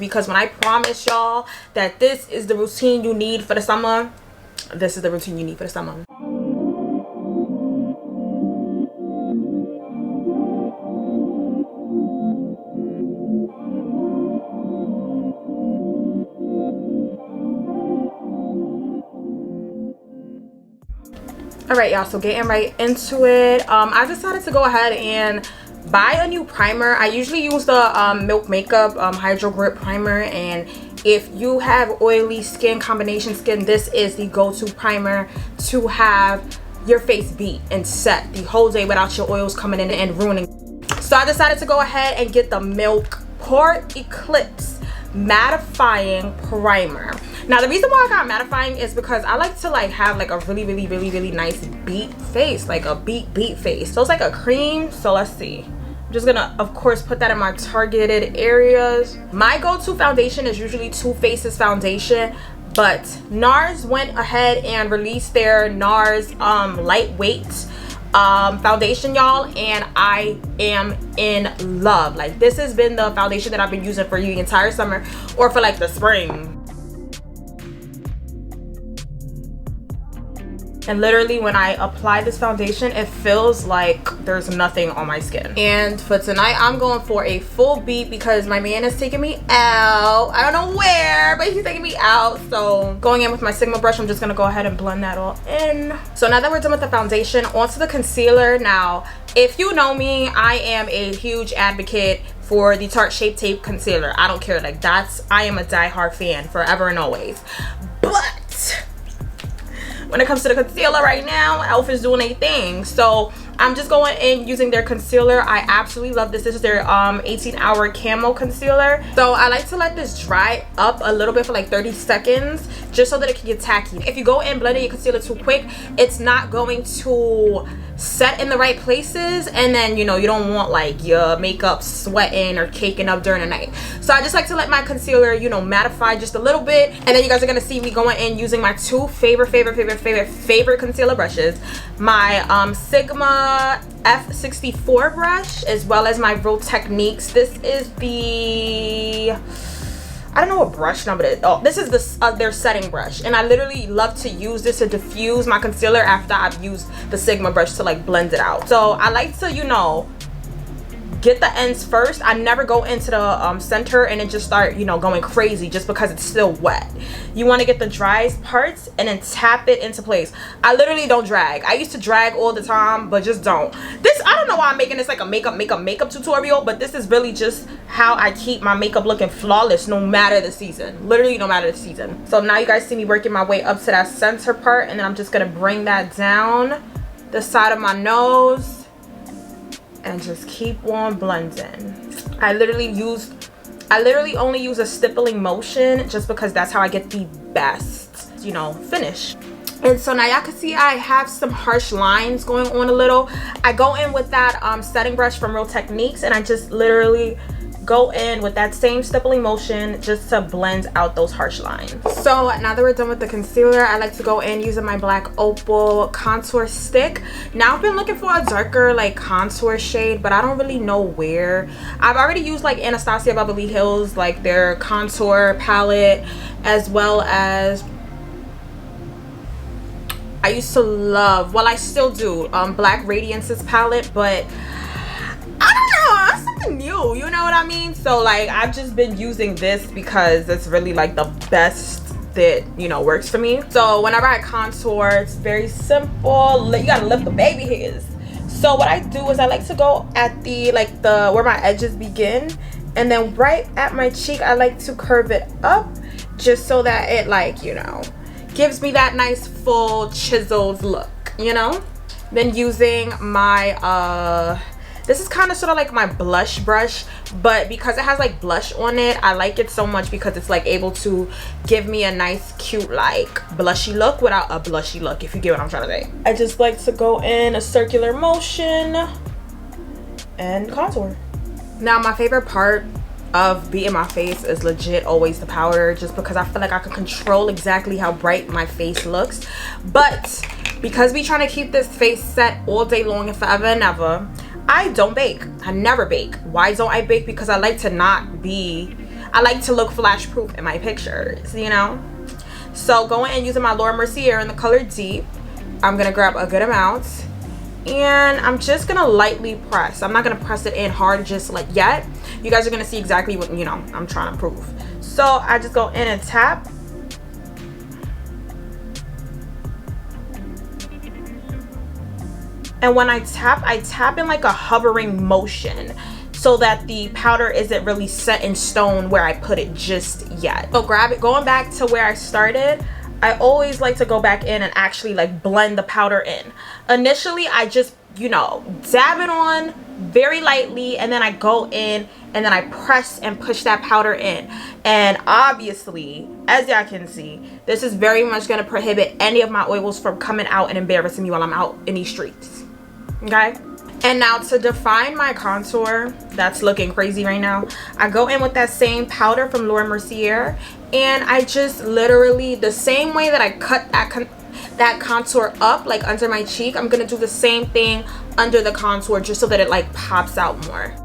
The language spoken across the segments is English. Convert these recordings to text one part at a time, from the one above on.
because when I promise y'all that this is the routine you need for the summer, this is the routine you need for the summer. All right, y'all, so getting right into it. I decided to go ahead and buy a new primer. I usually use the Milk Makeup Hydro Grip Primer, and if you have oily skin, combination skin, this is the go-to primer to have your face beat and set the whole day without your oils coming in and ruining. So I decided to go ahead and get the Milk Pore Eclipse mattifying primer. Now the reason why I got mattifying is because I like to like have like a really nice beat face, like a beat face. So it's like a cream. So let's see, I'm just gonna of course put that in my targeted areas. My go-to foundation is usually Too Faced's foundation, but Nars went ahead and released their Nars lightweight foundation, y'all, and I am in love. Like, this has been the foundation that I've been using for the entire summer, or for like the spring. And literally when I apply this foundation, it feels like there's nothing on my skin. And for tonight, I'm going for a full beat because my man is taking me out. I don't know where, but he's taking me out. So going in with my Sigma brush, I'm just gonna go ahead and blend that all in. So now that we're done with the foundation, onto the concealer. Now, if you know me, I am a huge advocate for the Tarte Shape Tape concealer. I don't care, like I am a die-hard fan forever and always. But when it comes to the concealer right now, e.l.f. is doing a thing. So I'm just going in using their concealer. I absolutely love this. This is their 18-hour Camo concealer. So I like to let this dry up a little bit for like 30 seconds just so that it can get tacky. If you go in blending your concealer too quick, it's not going to set in the right places, and then you know you don't want like your makeup sweating or caking up during the night. So I just like to let my concealer, you know, mattify just a little bit, and then you guys are gonna see me going in using my two favorite concealer brushes, my Sigma F64 brush, as well as my Real Techniques. This is the, I don't know what brush number it is. Oh, this is their setting brush, and I literally love to use this to diffuse my concealer after I've used the Sigma brush to like blend it out. So I like to, you know, get the ends first. I never go into the center and then just start, you know, going crazy just because it's still wet. You want to get the driest parts and then tap it into place. I literally don't drag. I used to drag all the time, but just don't. This, I don't know why I'm making this like a makeup tutorial, but this is really just how I keep my makeup looking flawless no matter the season. Literally no matter the season. So now you guys see me working my way up to that center part, and then I'm just gonna bring that down the side of my nose and just keep on blending. I literally only use a stippling motion just because that's how I get the best, you know, finish. And so now y'all can see I have some harsh lines going on a little. I go in with that setting brush from Real Techniques, and I just literally go in with that same stippling motion just to blend out those harsh lines. So now that we're done with the concealer, I like to go in using my black Opal contour stick. Now I've been looking for a darker like contour shade, but I don't really know where. I've already used like Anastasia Beverly Hills, like their contour palette, as well as I used to love, well I still do, Black Radiance's palette, but I don't know, it's something new, you know what I mean? So like I've just been using this because it's really like the best that, you know, works for me. So whenever I contour, it's very simple. You gotta lift the baby hairs. So what I do is I like to go at the where my edges begin, and then right at my cheek I like to curve it up just so that it, like, you know, gives me that nice full chiseled look, you know. Then using my this is kind of sort of like my blush brush, but because it has like blush on it, I like it so much because it's like able to give me a nice cute like blushy look without a blushy look, if you get what I'm trying to say. I just like to go in a circular motion and contour. Now my favorite part of beating my face is legit always the powder, just because I feel like I can control exactly how bright my face looks. But because we trying to keep this face set all day long and forever and ever, I don't bake. I never bake. Why don't I bake? Because I like to not be, I like to look flash proof in my pictures, you know. So going and using my Mercier in the color Deep, I'm gonna grab a good amount and I'm just gonna lightly press. I'm not gonna press it in hard just like yet. You guys are gonna see exactly what, you know, I'm trying to prove. So I just go in and tap. And when I tap in like a hovering motion so that the powder isn't really set in stone where I put it just yet. So grab it, going back to where I started, I always like to go back in and actually like blend the powder in. Initially, I just, you know, dab it on very lightly, and then I go in and then I press and push that powder in. And obviously, as y'all can see, this is very much gonna prohibit any of my oils from coming out and embarrassing me while I'm out in these streets, okay? And now to define my contour that's looking crazy right now, I go in with that same powder from Mercier, and I just literally, the same way that I cut that contour up like under my cheek, I'm gonna do the same thing under the contour just so that it like pops out more.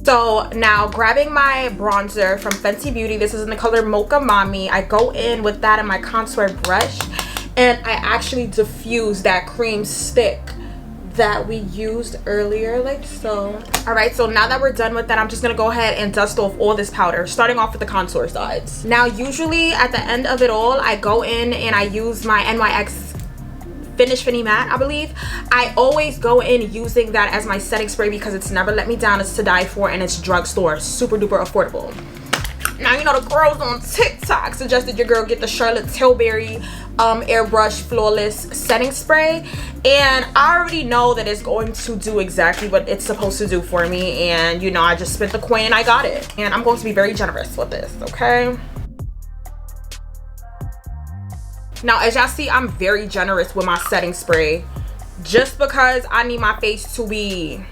So now grabbing my bronzer from Fenty Beauty, this is in the color Mocha Mommy, I go in with that in my contour brush and I actually diffuse that cream stick that we used earlier, like so. All right, so now that we're done with that, I'm just gonna go ahead and dust off all this powder, starting off with the contour sides. Now usually at the end of it all, I go in and I use my NYX Finish Finny Matte, I believe. I always go in using that as my setting spray because it's never let me down. It's to die for, and it's drugstore super duper affordable. Now, you know, the girls on TikTok suggested your girl get the Charlotte Tilbury Airbrush Flawless Setting Spray, and I already know that it's going to do exactly what it's supposed to do for me, and you know, I just spent the coin and I got it, and I'm going to be very generous with this, okay? Now, as y'all see, I'm very generous with my setting spray just because I need my face to be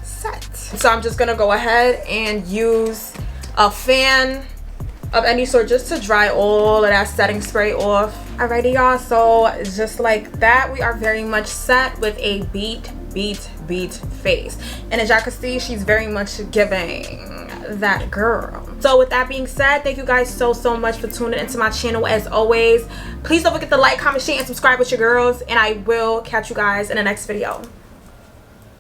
set. So I'm just gonna go ahead and use a fan of any sort just to dry all of that setting spray off. Alrighty, y'all, so just like that, we are very much set with a beat face. And as y'all can see, she's very much giving that girl. So with that being said, thank you guys so much for tuning into my channel. As always, please don't forget to like, comment, share, and subscribe with your girls, and I will catch you guys in the next video.